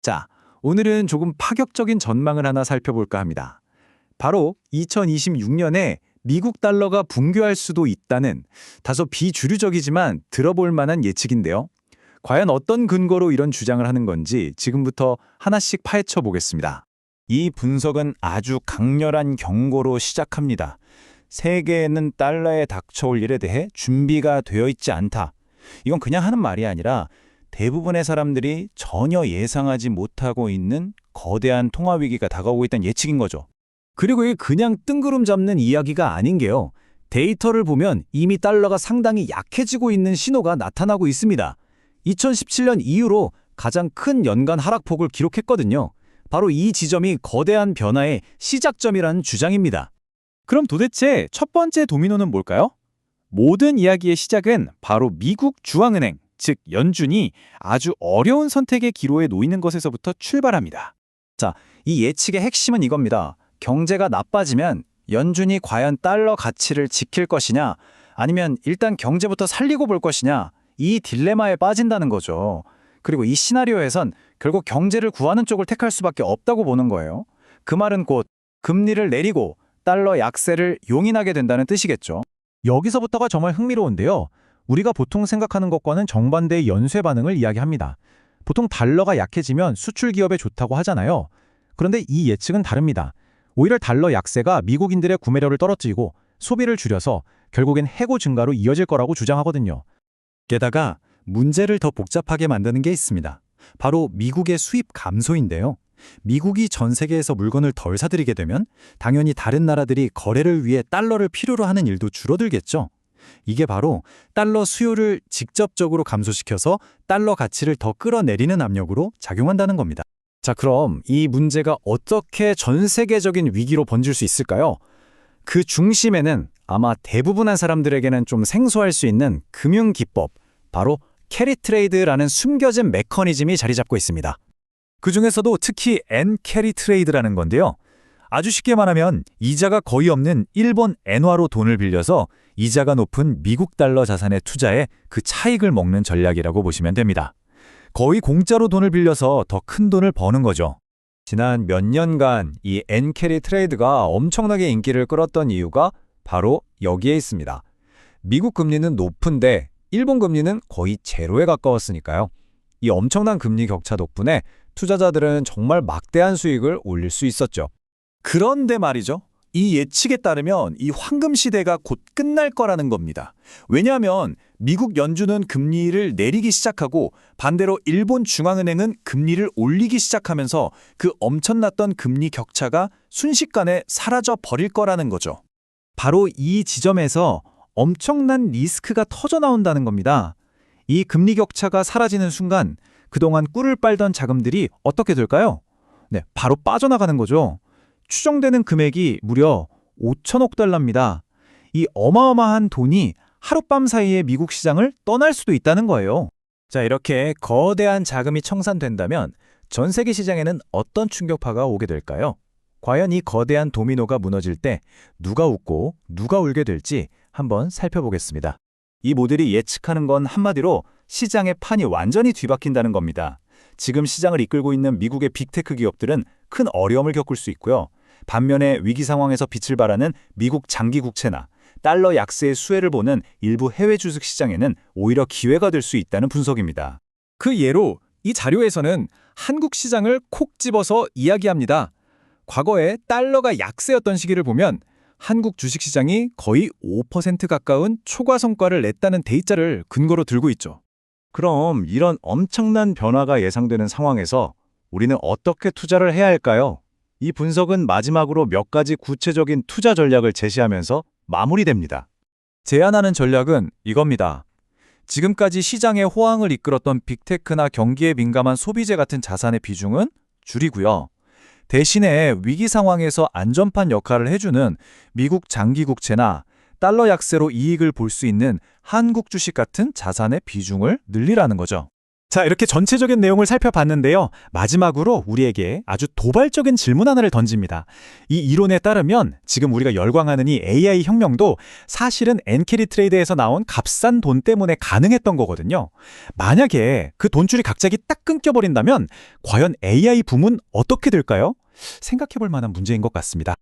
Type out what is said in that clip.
자, 오늘은 조금 파격적인 전망을 하나 살펴볼까 합니다. 바로 2026년에 미국 달러가 붕괴할 수도 있다는 다소 비주류적이지만 들어볼 만한 예측인데요. 과연 어떤 근거로 이런 주장을 하는 건지 지금부터 하나씩 파헤쳐 보겠습니다. 이 분석은 아주 강렬한 경고로 시작합니다. 세계에는 달러에 닥쳐올 일에 대해 준비가 되어 있지 않다. 이건 그냥 하는 말이 아니라 대부분의 사람들이 전혀 예상하지 못하고 있는 거대한 통화 위기가 다가오고 있다는 예측인 거죠. 그리고 이게 그냥 뜬구름 잡는 이야기가 아닌 게요. 데이터를 보면 이미 달러가 상당히 약해지고 있는 신호가 나타나고 있습니다. 2017년 이후로 가장 큰 연간 하락폭을 기록했거든요. 바로 이 지점이 거대한 변화의 시작점이라는 주장입니다. 그럼 도대체 첫 번째 도미노는 뭘까요? 모든 이야기의 시작은 바로 미국 중앙은행, 즉 연준이 아주 어려운 선택의 기로에 놓이는 것에서부터 출발합니다. 자, 이 예측의 핵심은 이겁니다. 경제가 나빠지면 연준이 과연 달러 가치를 지킬 것이냐, 아니면 일단 경제부터 살리고 볼 것이냐, 이 딜레마에 빠진다는 거죠. 그리고 이 시나리오에선 결국 경제를 구하는 쪽을 택할 수밖에 없다고 보는 거예요. 그 말은 곧 금리를 내리고 달러 약세를 용인하게 된다는 뜻이겠죠. 여기서부터가 정말 흥미로운데요. 우리가 보통 생각하는 것과는 정반대의 연쇄 반응을 이야기합니다. 보통 달러가 약해지면 수출 기업에 좋다고 하잖아요. 그런데 이 예측은 다릅니다. 오히려 달러 약세가 미국인들의 구매력을 떨어뜨리고 소비를 줄여서 결국엔 해고 증가로 이어질 거라고 주장하거든요. 게다가 문제를 더 복잡하게 만드는 게 있습니다. 바로 미국의 수입 감소인데요. 미국이 전 세계에서 물건을 덜 사들이게 되면 당연히 다른 나라들이 거래를 위해 달러를 필요로 하는 일도 줄어들겠죠. 이게 바로 달러 수요를 직접적으로 감소시켜서 달러 가치를 더 끌어내리는 압력으로 작용한다는 겁니다. 자, 그럼 이 문제가 어떻게 전 세계적인 위기로 번질 수 있을까요? 그 중심에는 아마 대부분의 사람들에게는 좀 생소할 수 있는 금융 기법, 바로 캐리 트레이드라는 숨겨진 메커니즘이 자리 잡고 있습니다. 그 중에서도 특히 엔캐리 트레이드라는 건데요. 아주 쉽게 말하면 이자가 거의 없는 일본 엔화로 돈을 빌려서 이자가 높은 미국 달러 자산에 투자해 그 차익을 먹는 전략이라고 보시면 됩니다. 거의 공짜로 돈을 빌려서 더 큰 돈을 버는 거죠. 지난 몇 년간 이 엔캐리 트레이드가 엄청나게 인기를 끌었던 이유가 바로 여기에 있습니다. 미국 금리는 높은데 일본 금리는 거의 제로에 가까웠으니까요. 이 엄청난 금리 격차 덕분에 투자자들은 정말 막대한 수익을 올릴 수 있었죠. 그런데 말이죠. 이 예측에 따르면 이 황금 시대가 곧 끝날 거라는 겁니다. 왜냐하면 미국 연준은 금리를 내리기 시작하고 반대로 일본 중앙은행은 금리를 올리기 시작하면서 그 엄청났던 금리 격차가 순식간에 사라져 버릴 거라는 거죠. 바로 이 지점에서 엄청난 리스크가 터져 나온다는 겁니다. 이 금리 격차가 사라지는 순간 그동안 꿀을 빨던 자금들이 어떻게 될까요? 네, 바로 빠져나가는 거죠. 추정되는 금액이 무려 5천억 달러입니다. 이 어마어마한 돈이 하룻밤 사이에 미국 시장을 떠날 수도 있다는 거예요. 자, 이렇게 거대한 자금이 청산된다면 전 세계 시장에는 어떤 충격파가 오게 될까요? 과연 이 거대한 도미노가 무너질 때 누가 웃고 누가 울게 될지 한번 살펴보겠습니다. 이 모델이 예측하는 건 한마디로 시장의 판이 완전히 뒤바뀐다는 겁니다. 지금 시장을 이끌고 있는 미국의 빅테크 기업들은 큰 어려움을 겪을 수 있고요. 반면에 위기 상황에서 빛을 발하는 미국 장기 국채나 달러 약세의 수혜를 보는 일부 해외 주식 시장에는 오히려 기회가 될 수 있다는 분석입니다. 그 예로 이 자료에서는 한국 시장을 콕 집어서 이야기합니다. 과거에 달러가 약세였던 시기를 보면 한국 주식시장이 거의 5% 가까운 초과 성과를 냈다는 데이터를 근거로 들고 있죠. 그럼 이런 엄청난 변화가 예상되는 상황에서 우리는 어떻게 투자를 해야 할까요? 이 분석은 마지막으로 몇 가지 구체적인 투자 전략을 제시하면서 마무리됩니다. 제안하는 전략은 이겁니다. 지금까지 시장의 호황을 이끌었던 빅테크나 경기에 민감한 소비재 같은 자산의 비중은 줄이고요. 대신에 위기 상황에서 안전판 역할을 해주는 미국 장기 국채나 달러 약세로 이익을 볼 수 있는 한국 주식 같은 자산의 비중을 늘리라는 거죠. 자, 이렇게 전체적인 내용을 살펴봤는데요. 마지막으로 우리에게 아주 도발적인 질문 하나를 던집니다. 이 이론에 따르면 지금 우리가 열광하는 이 AI 혁명도 사실은 엔캐리 트레이드에서 나온 값싼 돈 때문에 가능했던 거거든요. 만약에 그 돈줄이 갑자기 딱 끊겨버린다면 과연 AI 붐은 어떻게 될까요? 생각해 볼 만한 문제인 것 같습니다.